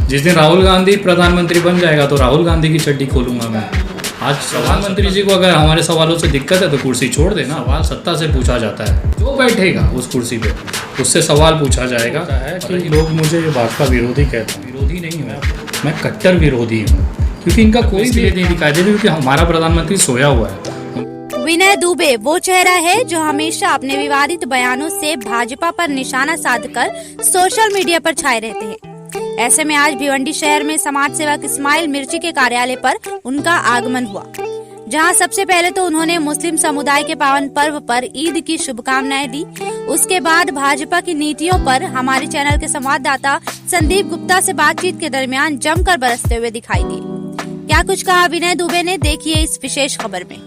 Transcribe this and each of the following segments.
जिस दिन राहुल गांधी प्रधानमंत्री बन जाएगा तो राहुल गांधी की चड्डी खोलूंगा मैं। आज प्रधानमंत्री जी को अगर हमारे सवालों से दिक्कत है तो कुर्सी छोड़ देना। सवाल सत्ता से पूछा जाता है, जो बैठेगा उस कुर्सी पे उससे सवाल पूछा जाएगा। है कि लोग मुझे भाजपा विरोधी कहते हैं, विरोधी नहीं हूँ मैं कट्टर विरोधी हूँ, क्योंकि इनका कोई भी नहीं दिखाई दे, क्योंकि हमारा प्रधानमंत्री सोया हुआ है। विनय दुबे वो चेहरा है जो हमेशा अपने विवादित बयानों से भाजपा पर निशाना साधकर सोशल मीडिया पर छाए रहते हैं। ऐसे में आज भिवंडी शहर में समाज सेवक इस्माइल मिर्ची के कार्यालय पर उनका आगमन हुआ, जहां सबसे पहले तो उन्होंने मुस्लिम समुदाय के पावन पर्व पर ईद की शुभकामनाएं दी। उसके बाद भाजपा की नीतियों पर हमारे चैनल के संवाददाता संदीप गुप्ता से बातचीत के दरमियान जमकर बरसते हुए दिखाई दिए। क्या कुछ कहा विनय दुबे ने, देखिए इस विशेष खबर में।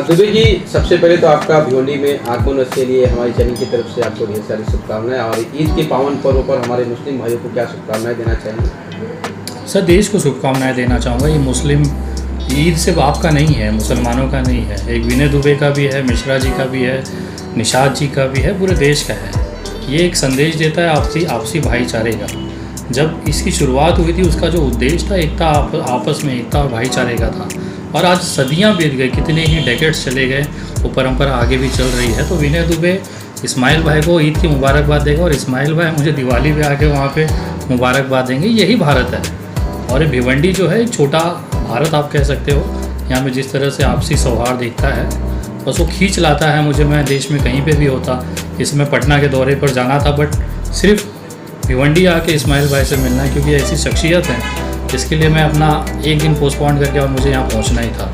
दुबे जी, सबसे पहले तो आपका भिवंडी में आगमन के लिए हमारे चैनल की तरफ से आपको ढेर सारी शुभकामनाएं, और ईद के पावन पर्व पर हमारे मुस्लिम भाइयों को क्या शुभकामनाएं देना चाहेंगे? सर, देश को शुभकामनाएं देना चाहूँगा। ये मुस्लिम ईद सिर्फ आपका नहीं है, मुसलमानों का नहीं है, एक विनय दुबे का भी है, मिश्रा जी का भी है, निषाद जी का भी है, पूरे देश का है। ये एक संदेश देता है आपसी भाईचारे का। जब इसकी शुरुआत हुई थी उसका जो उद्देश्य था एकता, आपस में एकता और भाईचारे का था, और आज सदियां बीत गई, कितने ही डेकेड्स चले गए, वो परंपरा आगे भी चल रही है। तो विनय दुबे इस्माइल भाई को ईद की मुबारकबाद देगा और इस्माइल भाई मुझे दिवाली पे आके वहाँ पे मुबारकबाद देंगे। यही भारत है। और ये भिवंडी जो है एक छोटा भारत आप कह सकते हो। यहाँ पे जिस तरह से आपसी सौहार्द दिखता है, बस वो खींच लाता है मुझे। मैं देश में कहीं पे भी होता, इसमें पटना के दौरे पर जाना था, बट सिर्फ भिवंडी आके इस्माइल भाई से मिलना है, क्योंकि ऐसी शख्सियत है जिसके लिए मैं अपना एक दिन पोस्टपोन करके और मुझे यहाँ पहुँचना ही था।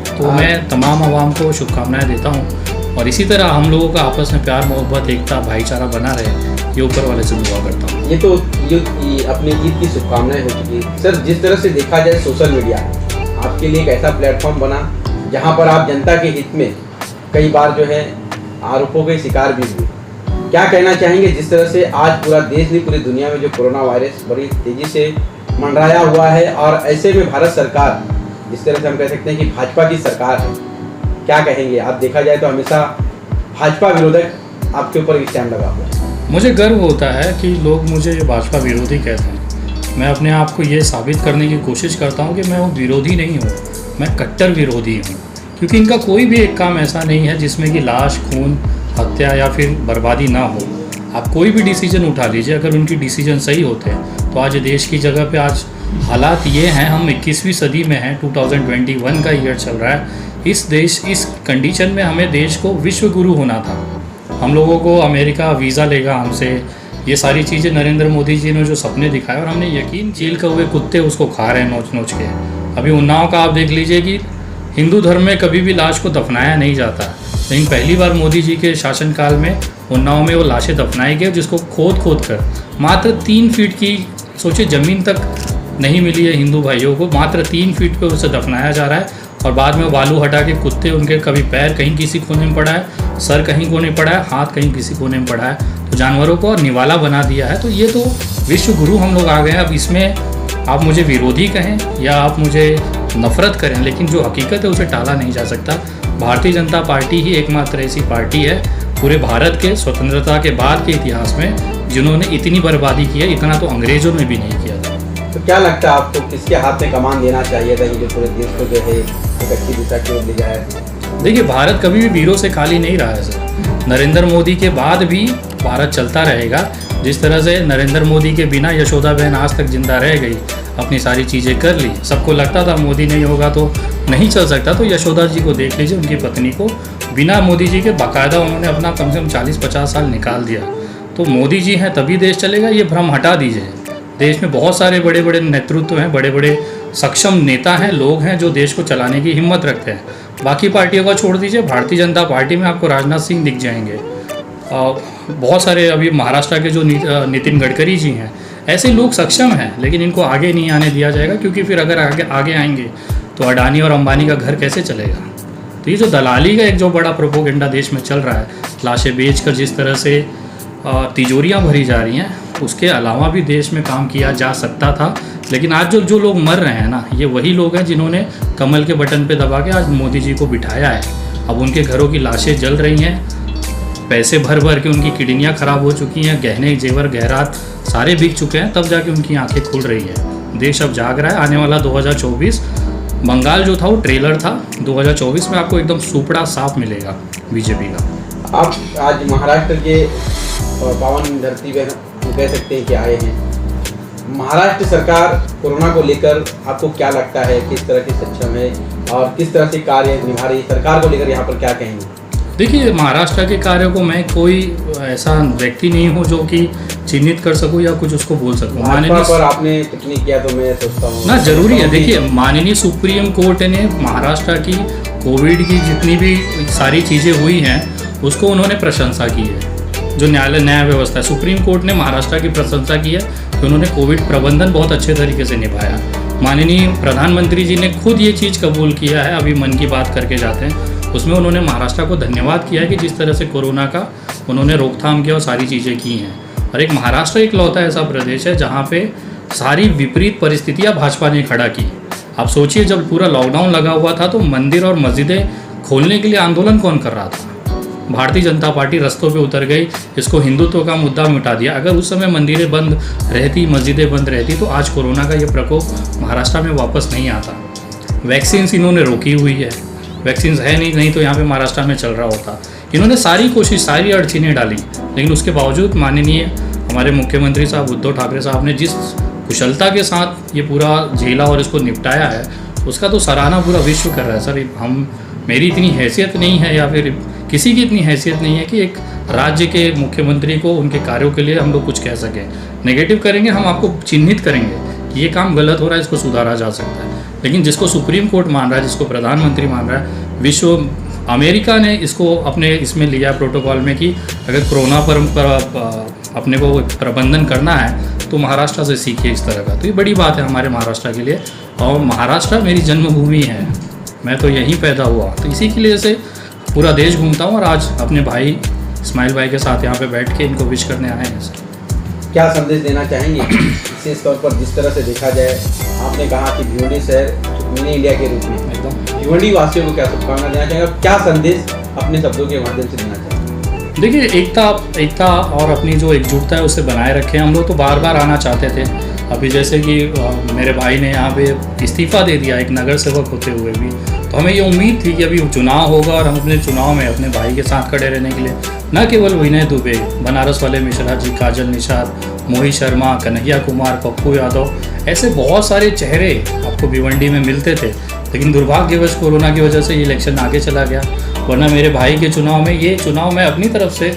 तो मैं तमाम आवाम को शुभकामनाएं देता हूँ, और इसी तरह हम लोगों का आपस में प्यार मोहब्बत एकता भाईचारा बना रहे, ये ऊपर वाले से दुआ करता हूँ। ये तो अपनी ईद की शुभकामनाएं हो चुकी। सर, जिस तरह से देखा जाए सोशल मीडिया आपके लिए एक ऐसा प्लेटफॉर्म बना जहाँ पर आप जनता के हित में कई बार जो है आरोपों के शिकार भी हुए। क्या कहना चाहेंगे जिस तरह से आज पूरा देश नहीं पूरी दुनिया में जो कोरोना वायरस बड़ी तेजी से मंडराया हुआ है, और ऐसे में भारत सरकार जिस तरह से हम कह सकते हैं कि भाजपा की सरकार है, क्या कहेंगे आप? देखा जाए तो हमेशा भाजपा विरोधक आपके ऊपर स्टैंड लगा हुआ है। मुझे गर्व होता है कि लोग मुझे भाजपा विरोधी कहते हैं। मैं अपने आप को ये साबित करने की कोशिश करता हूँ कि मैं वो विरोधी नहीं हूँ, मैं कट्टर विरोधी हूँ, क्योंकि इनका कोई भी एक काम ऐसा नहीं है जिसमें कि लाश, खून, हत्या या फिर बर्बादी ना हो। आप कोई भी डिसीजन उठा लीजिए, अगर उनकी डिसीजन सही होते हैं तो आज देश की जगह पे आज हालात ये हैं, हम 21वीं सदी में हैं, 2021 का ईयर चल रहा है। इस कंडीशन में हमें देश को विश्व गुरु होना था। हम लोगों को अमेरिका वीज़ा लेगा हमसे, ये सारी चीज़ें नरेंद्र मोदी जी ने जो सपने दिखाए, और हमने यकीन, चील के हुए कुत्ते उसको खा रहे हैं नोच नोच के। अभी उन्नाव का आप देख लीजिए कि हिंदू धर्म में कभी भी लाश को दफनाया नहीं जाता, लेकिन पहली बार मोदी जी के शासनकाल में उन्नाव में वो लाशें दफनाई गई, जिसको खोद कर मात्र 3 फीट की, सोचिए, ज़मीन तक नहीं मिली है हिंदू भाइयों को, मात्र 3 फीट पे उसे दफनाया जा रहा है। और बाद में बालू हटा के कुत्ते, उनके कभी पैर कहीं किसी कोने में पड़ा है, सर कहीं कोने पड़ा है, हाथ कहीं किसी कोने में पड़ा है, तो जानवरों को निवाला बना दिया है। तो ये तो विश्व गुरु हम लोग आ गए हैं। अब इसमें आप मुझे विरोधी कहें या आप मुझे नफरत करें, लेकिन जो हकीकत है उसे टाला नहीं जा सकता। भारतीय जनता पार्टी ही एकमात्र ऐसी पार्टी है पूरे भारत के स्वतंत्रता के बाद के इतिहास में जिन्होंने इतनी बर्बादी की है। इतना तो अंग्रेजों ने भी नहीं किया था। तो क्या लगता है आपको, किसके हाथ में कमान देना चाहिए था, ये जो पूरे देश को जो है एक अच्छी दिशा की ओर ले जाए? देखिए, भारत कभी भी वीरों से खाली नहीं रहा है सर। नरेंद्र मोदी के बाद भी भारत चलता रहेगा। जिस तरह से नरेंद्र मोदी के बिना यशोदा बहन आज तक जिंदा रह गई, अपनी सारी चीज़ें कर ली। सबको लगता था मोदी नहीं होगा तो नहीं चल सकता, तो यशोदा जी को देख लीजिए, उनकी पत्नी को बिना मोदी जी के बाकायदा उन्होंने अपना कम से कम 40-50 साल निकाल दिया। तो मोदी जी हैं तभी देश चलेगा, ये भ्रम हटा दीजिए। देश में बहुत सारे बड़े बड़े नेतृत्व हैं, बड़े बड़े सक्षम नेता हैं, लोग हैं जो देश को चलाने की हिम्मत रखते हैं। बाकी पार्टियों का छोड़ दीजिए, भारतीय जनता पार्टी में आपको राजनाथ सिंह दिख जाएंगे, बहुत सारे अभी महाराष्ट्र के जो नितिन गडकरी जी हैं, ऐसे लोग सक्षम हैं, लेकिन इनको आगे नहीं आने दिया जाएगा, क्योंकि फिर अगर आगे आएंगे तो अडानी और अंबानी का घर कैसे चलेगा। तो ये जो दलाली का एक जो बड़ा प्रोपोगेंडा देश में चल रहा है, लाशें बेचकर जिस तरह से तिजोरियां भरी जा रही हैं, उसके अलावा भी देश में काम किया जा सकता था। लेकिन आज जो लोग मर रहे हैं ना, ये वही लोग हैं जिन्होंने कमल के बटन पे दबा के आज मोदी जी को बिठाया है। अब उनके घरों की लाशें जल रही हैं, पैसे भर भर के उनकी किडनियाँ ख़राब हो चुकी हैं, गहने जेवर गहरात सारे बिक चुके हैं, तब जाके उनकी आंखें खुल रही है। देश अब जाग रहा है। आने वाला 2024 बंगाल जो था वो ट्रेलर था, 2024 में आपको एकदम सुपड़ा साफ मिलेगा बीजेपी का। आप आज महाराष्ट्र के पावन धरती पे कह सकते हैं कि आए हैं। महाराष्ट्र सरकार कोरोना को लेकर आपको क्या लगता है, किस तरह की सक्षम है और किस तरह से कार्य निभा रही है? सरकार को लेकर यहाँ पर क्या कहेंगे? देखिए, महाराष्ट्र के कार्यों को मैं कोई ऐसा व्यक्ति नहीं हूँ जो कि चिन्हित कर सकूँ या कुछ उसको बोल सकूँ। माननीय पर आपने टिप्पणी किया तो मैं सोचता हूँ ना, जरूरी है। देखिए, माननीय सुप्रीम कोर्ट ने महाराष्ट्र की कोविड की जितनी भी सारी चीज़ें हुई हैं उसको उन्होंने प्रशंसा की है। जो न्याय व्यवस्था है, सुप्रीम कोर्ट ने महाराष्ट्र की प्रशंसा की है कि उन्होंने कोविड प्रबंधन बहुत अच्छे तरीके से निभाया। माननीय प्रधानमंत्री जी ने खुद ये चीज़ कबूल किया है, अभी मन की बात करके जाते हैं उसमें उन्होंने महाराष्ट्र को धन्यवाद किया है कि जिस तरह से कोरोना का उन्होंने रोकथाम किया और सारी चीज़ें की हैं। और एक महाराष्ट्र इकलौता ऐसा प्रदेश है जहाँ पे सारी विपरीत परिस्थितियाँ भाजपा ने खड़ा की। आप सोचिए, जब पूरा लॉकडाउन लगा हुआ था तो मंदिर और मस्जिदें खोलने के लिए आंदोलन कौन कर रहा था? भारतीय जनता पार्टी रस्तों पे उतर गई, इसको हिंदुत्व का मुद्दा मिटा दिया। अगर उस समय मंदिरें बंद रहती, मस्जिदें बंद रहती तो आज कोरोना का ये प्रकोप महाराष्ट्र में वापस नहीं आता। वैक्सीन इन्होंने रोकी हुई है, वैक्सीन है नहीं तो यहाँ पे महाराष्ट्र में चल रहा होता। इन्होंने सारी कोशिश, सारी अड़चनें डाली, लेकिन उसके बावजूद माननीय हमारे मुख्यमंत्री साहब उद्धव ठाकरे साहब ने जिस कुशलता के साथ ये पूरा झेला और इसको निपटाया है उसका तो सराहना पूरा विश्व कर रहा है। सर, मेरी इतनी हैसियत नहीं है या फिर किसी की इतनी हैसियत नहीं है कि एक राज्य के मुख्यमंत्री को उनके कार्यों के लिए हम लोग कुछ कह सकें। नेगेटिव करेंगे, हम आपको चिन्हित करेंगे कि ये काम गलत हो रहा है, इसको सुधारा जा सकता है। लेकिन जिसको सुप्रीम कोर्ट मान रहा है, जिसको प्रधानमंत्री मान रहा है, विश्व अमेरिका ने इसको अपने इसमें लिया प्रोटोकॉल में कि अगर कोरोना पर अपने को प्रबंधन करना है तो महाराष्ट्र से सीखिए इस तरह का। तो ये बड़ी बात है हमारे महाराष्ट्र के लिए। और महाराष्ट्र मेरी जन्मभूमि है, मैं तो यहीं पैदा हुआ, तो इसी के लिए से पूरा देश घूमता हूँ और आज अपने भाई इस्माइल भाई के साथ यहाँ पे बैठ के इनको विश करने आए हैं। क्या संदेश देना चाहेंगे? विशेष तौर पर जिस तरह से देखा जाए, आपने कहा कि भिवंडी शहर मिनी इंडिया के रूप में, एकदम भिवंडी वासियों को क्या शुभकामना देना चाहेंगे, क्या संदेश अपने शब्दों के माध्यम से देना चाहेंगे? देखिए, एकता और अपनी जो एकजुटता है उसे बनाए रखें। हम लोग तो बार बार आना चाहते थे, अभी जैसे कि मेरे भाई ने यहाँ पे इस्तीफ़ा दे दिया एक नगर सेवक होते हुए भी, तो हमें ये उम्मीद थी कि अभी चुनाव होगा और हम अपने चुनाव में अपने भाई के साथ खड़े रहने के लिए, न केवल विनय दुबे, बनारस वाले मिश्रा जी, काजल निषाद, मोहित शर्मा, कन्हैया कुमार, पप्पू यादव, ऐसे बहुत सारे चेहरे आपको भिवंडी में मिलते थे। लेकिन दुर्भाग्यवश कोरोना की वजह से ये इलेक्शन आगे चला गया, वरना मेरे भाई के चुनाव में, ये चुनाव मैं अपनी तरफ से,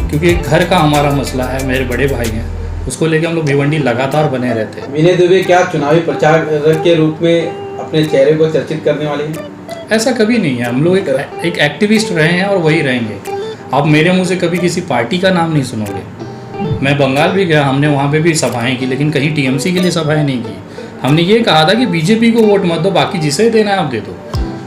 क्योंकि घर का हमारा मसला है, मेरे बड़े भाई हैं, उसको लेके हम लोग भिवंडी लगातार बने रहते हैं। विनय दुबे क्या चुनावी प्रचारक के रूप में अपने चेहरे को चर्चित करने वाले हैं? ऐसा कभी नहीं है, हम लोग एक एक्टिविस्ट रहे हैं और वही रहेंगे। आप मेरे मुंह से कभी किसी पार्टी का नाम नहीं सुनोगे। मैं बंगाल भी गया, हमने वहाँ पे भी सभाएं की, लेकिन कहीं टीएमसी के लिए सभाएं नहीं की। हमने ये कहा था कि बीजेपी को वोट मत दो, बाकी जिसे देना है आप दे दो,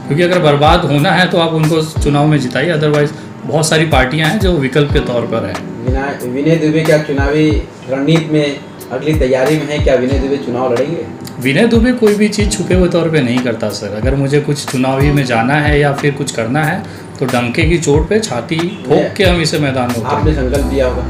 क्योंकि अगर बर्बाद होना है तो आप उनको चुनाव में जिताइए, अदरवाइज बहुत सारी पार्टियाँ हैं जो विकल्प के तौर पर हैं। विनय दुबे क्या चुनावी रणनीति में अगली तैयारी में है? क्या विनय दुबे चुनाव लड़ेंगे? विनय दुबे कोई भी चीज़ छुपे हुए तौर पे नहीं करता सर। अगर मुझे कुछ चुनावी में जाना है या फिर कुछ करना है तो डंके की चोट पे छाती ठोक के हम इसे मैदान में उतरेंगे। आपने संकल्प लिया होगा?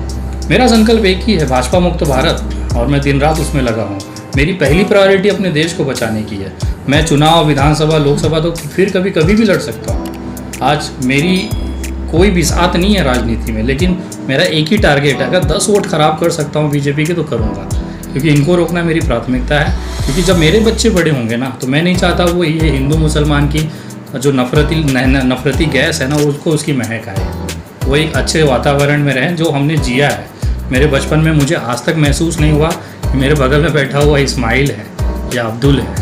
मेरा संकल्प एक ही है, भाजपा मुक्त भारत, और मैं दिन रात उसमें लगा हूँ। मेरी पहली प्रायोरिटी अपने देश को बचाने की है। मैं चुनाव, विधानसभा, लोकसभा तो फिर कभी भी लड़ सकता हूँ। आज मेरी कोई भी साथ नहीं है राजनीति में, लेकिन मेरा एक ही टारगेट है, अगर 10 वोट खराब कर सकता हूँ बीजेपी के तो करूँगा, क्योंकि इनको रोकना मेरी प्राथमिकता है। क्योंकि जब मेरे बच्चे बड़े होंगे ना, तो मैं नहीं चाहता वो ये हिंदू मुसलमान की जो नफरती गैस है ना, उसको उसकी महक आए। वो एक अच्छे वातावरण में रहें जो हमने जिया है। मेरे बचपन में मुझे आज तक महसूस नहीं हुआ कि मेरे बगल में बैठा हुआ इस्माइल है या अब्दुल है।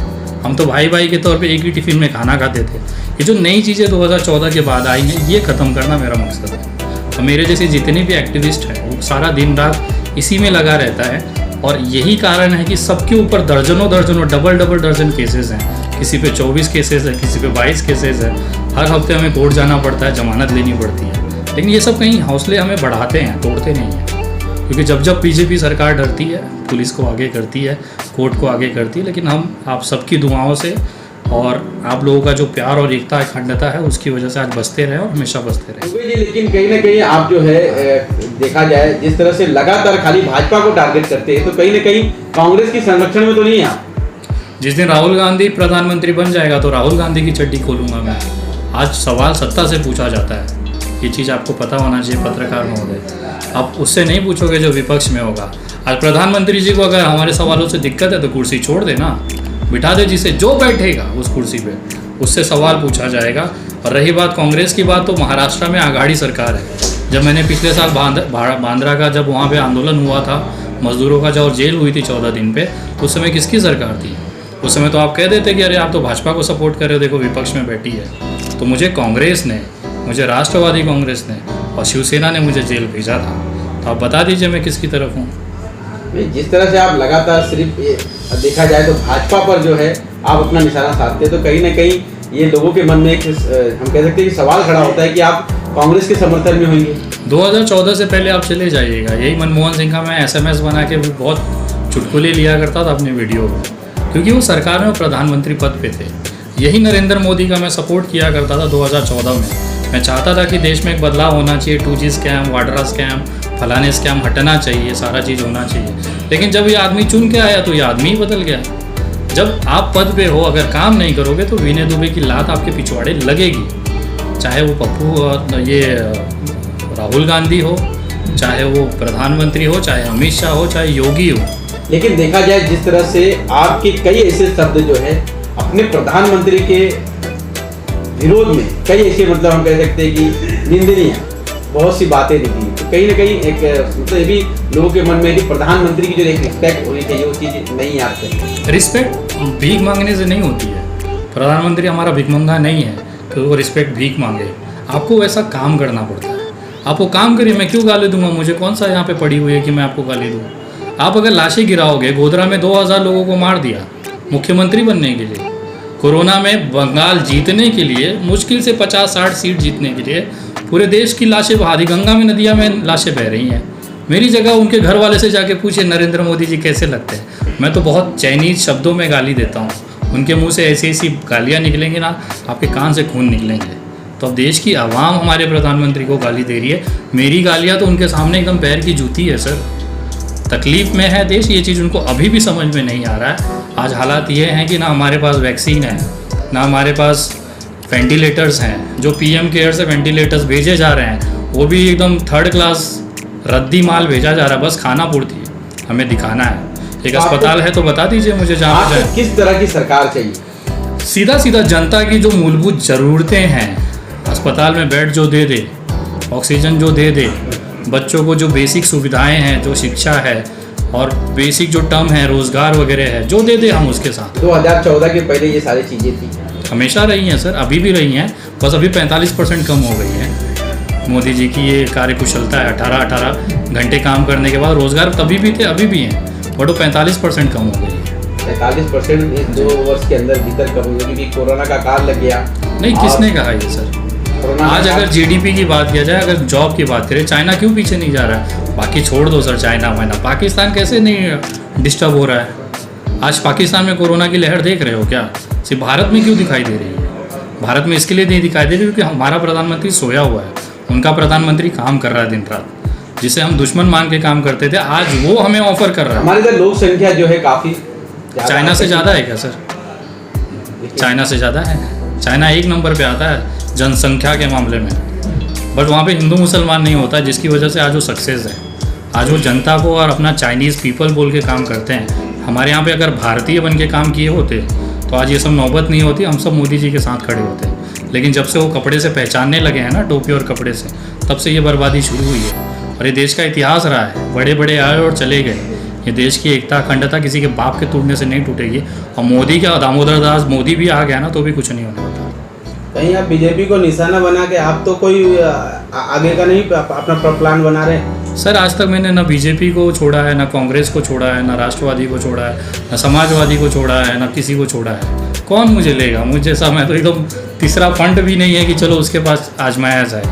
हम तो भाई भाई के तौर पे एक ही टिफ़िन में खाना खाते थे। ये जो नई चीज़ें 2014 के बाद आई हैं, ये ख़त्म करना मेरा मकसद है। और मेरे जैसे जितने भी एक्टिविस्ट हैं वो सारा दिन रात इसी में लगा रहता है, और यही कारण है कि सबके ऊपर दर्जनों डबल दर्जन केसेस हैं। किसी पे 24 केसेस है, किसी पे 22 केसेस है। हर हफ्ते हमें कोर्ट जाना पड़ता है, जमानत लेनी पड़ती है। लेकिन ये सब कहीं हौसले हमें बढ़ाते हैं, तोड़ते नहीं हैं। क्योंकि जब बीजेपी सरकार डरती है, पुलिस को आगे करती है, कोर्ट को आगे करती है, लेकिन हम आप सबकी दुआओं से और आप लोगों का जो प्यार और एकता अखंडता है उसकी वजह से आज बसते रहे और हमेशा बसते रहे। दुबे जी, लेकिन कहीं ना कहीं आप जो है देखा जाए जिस तरह से लगातार खाली भाजपा को टारगेट करते हैं, तो कहीं ना कहीं कांग्रेस की संरक्षण में तो नहीं है आप। जिस दिन राहुल गांधी प्रधानमंत्री बन जाएगा तो राहुल गांधी की चड्डी खोलूंगा मैं। आज सवाल सत्ता से पूछा जाता है, ये चीज़ आपको पता होना चाहिए पत्रकार महोदय। आप उससे नहीं पूछोगे जो विपक्ष में होगा। आज प्रधानमंत्री जी को अगर हमारे सवालों से दिक्कत है तो कुर्सी छोड़ देना, बिठा दे जिसे जो बैठेगा उस कुर्सी पे, उससे सवाल पूछा जाएगा। और रही बात कांग्रेस की बात, तो महाराष्ट्र में आघाड़ी सरकार है। जब मैंने पिछले साल बांद्रा का जब वहाँ पे आंदोलन हुआ था मजदूरों का, जब जेल हुई थी 14 दिन पे, तो उस समय किसकी सरकार थी? उस समय तो आप कह देते कि अरे आप तो भाजपा को सपोर्ट कर रहे हो, देखो विपक्ष में बैठी है। तो मुझे कांग्रेस ने, मुझे राष्ट्रवादी कांग्रेस ने और शिवसेना ने मुझे जेल भेजा था। तो आप बता दीजिए मैं किसकी तरफ हूँ। जिस तरह से आप लगातार सिर्फ देखा जाए तो भाजपा पर जो है आप अपना निशाना साधते हैं, तो कहीं ना कहीं ये लोगों के मन में एक हम कह सकते हैं कि सवाल खड़ा होता है कि आप कांग्रेस के समर्थन में होंगे। 2014 से पहले आप चले जाइएगा, यही मनमोहन सिंह का मैं SMS बना के बहुत चुटकुले लिया करता था अपने वीडियो में, क्योंकि वो सरकार में प्रधानमंत्री पद पे थे। यही नरेंद्र मोदी का मैं सपोर्ट किया करता था 2014 में। मैं चाहता था कि देश में एक बदलाव होना चाहिए, 2G स्कैम, वाड्रा स्कैम, फलाने स्कैम हटना चाहिए, सारा चीज़ होना चाहिए। लेकिन जब ये आदमी चुन के आया तो ये आदमी ही बदल गया। जब आप पद पे हो, अगर काम नहीं करोगे तो विनय दुबे की लात आपके पिछवाड़े लगेगी। चाहे वो पप्पू ये राहुल गांधी हो, चाहे वो प्रधानमंत्री हो, चाहे अमित शाह हो, चाहे योगी हो। लेकिन देखा जाए जिस तरह से आपके कई ऐसे शब्द जो है अपने प्रधानमंत्री के विरोध में, कई ऐसे मतलब हम कह सकते हैं कि निंदनीय बहुत सी बातें निकली, तो कहीं ना कहीं एक मतलब ये भी लोगों के मन में कि प्रधानमंत्री की जो एक रिस्पेक्ट होनी चाहिए वो चीज़ नहीं आती। रिस्पेक्ट भीख मांगने से नहीं होती है। प्रधानमंत्री हमारा भिखमंगा नहीं है तो वो रिस्पेक्ट भीख मांगे। आपको वैसा काम करना पड़ता है। आप वो काम करिए, मैं क्यों गाली दूंगा? मुझे कौन सा यहाँ पे पड़ी हुई है कि मैं आपको गाली दूँ? आप अगर लाशें गिराओगे, गोधरा में 2000 लोगों को मार दिया मुख्यमंत्री बनने के लिए, कोरोना में बंगाल जीतने के लिए, मुश्किल से 50-60 सीट जीतने के लिए पूरे देश की लाशें बहा दी। गंगा में, नदिया में लाशें बह रही हैं। मेरी जगह उनके घर वाले से जाके पूछे नरेंद्र मोदी जी कैसे लगते हैं। मैं तो बहुत चाइनीज शब्दों में गाली देता हूँ, उनके मुंह से ऐसी ऐसी गालियाँ निकलेंगी ना, आपके कान से खून निकलेंगे। तो अब देश की आवाम हमारे प्रधानमंत्री को गाली दे रही है। मेरी गालियाँ तो उनके सामने एकदम पैर की जूती है सर। तकलीफ़ में है देश, ये चीज़ उनको अभी भी समझ में नहीं आ रहा है। आज हालात ये हैं कि ना हमारे पास वैक्सीन है, ना हमारे पास वेंटिलेटर्स हैं। जो PM केयर से वेंटिलेटर्स भेजे जा रहे हैं वो भी एकदम 3rd क्लास रद्दी माल भेजा जा रहा है, बस खाना पूर्ति हमें दिखाना है। एक अस्पताल है तो बता दीजिए मुझे जहाँ पे जाए। किस तरह की सरकार चाहिए? सीधा सीधा जनता की जो मूलभूत ज़रूरतें हैं, अस्पताल में बेड जो दे दे, ऑक्सीजन जो दे दे, बच्चों को जो बेसिक सुविधाएं हैं, जो शिक्षा है और बेसिक जो टर्म है, रोज़गार वगैरह है, जो दे दे हम उसके साथ। 2014 के पहले ये सारी चीज़ें थी, हमेशा रही हैं सर, अभी भी रही हैं, बस अभी 45% कम हो गई है। मोदी जी की ये कार्यकुशलता है, 18 घंटे काम करने के बाद रोज़गार तभी भी थे, अभी भी हैं, बट वो 45% कम हो गई है। 45% 2 वर्ष के अंदर भीतर कम हो गई, क्योंकि कोरोना का काल लग गया। नहीं, किसने कहा ये सर? आज अगर GDP की बात किया जाए, अगर जॉब की बात करें, चाइना क्यों पीछे नहीं जा रहा है? बाकी छोड़ दो सर, चाइना वाइना, पाकिस्तान कैसे नहीं डिस्टर्ब हो रहा है? आज पाकिस्तान में कोरोना की लहर देख रहे हो क्या? सिर्फ भारत में क्यों दिखाई दे रही है? भारत में इसके लिए नहीं दिखाई दे रही क्योंकि हमारा प्रधानमंत्री सोया हुआ है, उनका प्रधानमंत्री काम कर रहा है दिन रात, जिसे हम दुश्मन मान के काम करते थे, आज वो हमें ऑफर कर रहा है। हमारे इधर लोक संख्या जो है काफ़ी चाइना से ज़्यादा है क्या सर? चाइना से ज़्यादा है। चाइना 1 नंबर पे आता है जनसंख्या के मामले में, बट वहाँ पे हिंदू मुसलमान नहीं होता, जिसकी वजह से आज वो सक्सेस है। आज वो जनता को और अपना चाइनीज़ पीपल बोल के काम करते हैं। हमारे यहाँ पे अगर भारतीय बन के काम किए होते तो आज ये सब नौबत नहीं होती, हम सब मोदी जी के साथ खड़े होते। लेकिन जब से वो कपड़े से पहचानने लगे हैं ना, टोपी और कपड़े से, तब से ये बर्बादी शुरू हुई है। और ये देश का इतिहास रहा है, बड़े बड़े आए और चले गए। ये देश की एकता अखंडता किसी के बाप के टूटने से नहीं टूटेगी। और मोदी का दामोदर दास मोदी भी आ गया ना तो भी कुछ नहीं होने वाला। कहीं आप बीजेपी को निशाना बना के आप तो कोई आगे का नहीं अपना प्लान बना रहे हैं? सर आज तक मैंने ना बीजेपी को छोड़ा है, ना कांग्रेस को छोड़ा है, ना राष्ट्रवादी को छोड़ा है, ना समाजवादी को छोड़ा है, ना किसी को छोड़ा है। कौन मुझे लेगा? मुझे जैसा मैं तो एकदम तीसरा फंड भी नहीं है कि चलो उसके पास आजमाया जाए।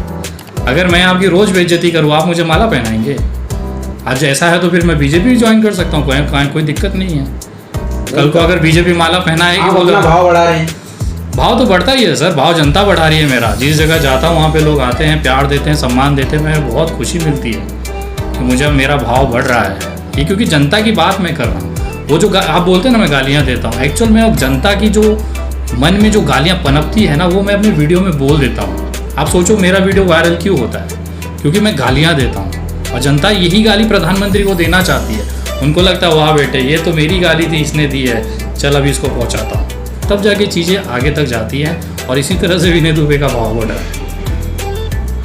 अगर मैं आपकी रोज़ बेइज्जती करूँ, आप मुझे माला पहनाएंगे? आज ऐसा है तो फिर मैं बीजेपी ज्वाइन कर सकता हूँ, कोई दिक्कत नहीं है। कल को अगर बीजेपी माला पहनाएगी, अपना भाव बढ़ा रहे हैं। भाव तो बढ़ता ही है सर, भाव जनता बढ़ा रही है मेरा। जिस जगह जाता हूँ वहाँ पे लोग आते हैं, प्यार देते हैं, सम्मान देते हैं, मैं बहुत खुशी मिलती है कि मुझे मेरा भाव बढ़ रहा है। ये क्योंकि जनता की बात मैं कर रहा हूँ। वो जो आप बोलते हैं ना मैं गालियाँ देता हूँ, एक्चुअल में अब जनता की जो मन में जो गालियाँ पनपती है ना, वो मैं अपने वीडियो में बोल देता हूँ। आप सोचो मेरा वीडियो वायरल क्यों होता है? क्योंकि मैं गालियाँ देता हूँ और जनता यही गाली प्रधानमंत्री को देना चाहती है। उनको लगता है वाह बेटे ये तो मेरी गाली थी, इसने दी है, चल अभी इसको पहुँचाता हूँ। तब जाके चीज़ें आगे तक जाती हैं और इसी तरह से विनय दुबे का भाव बढ़ा है।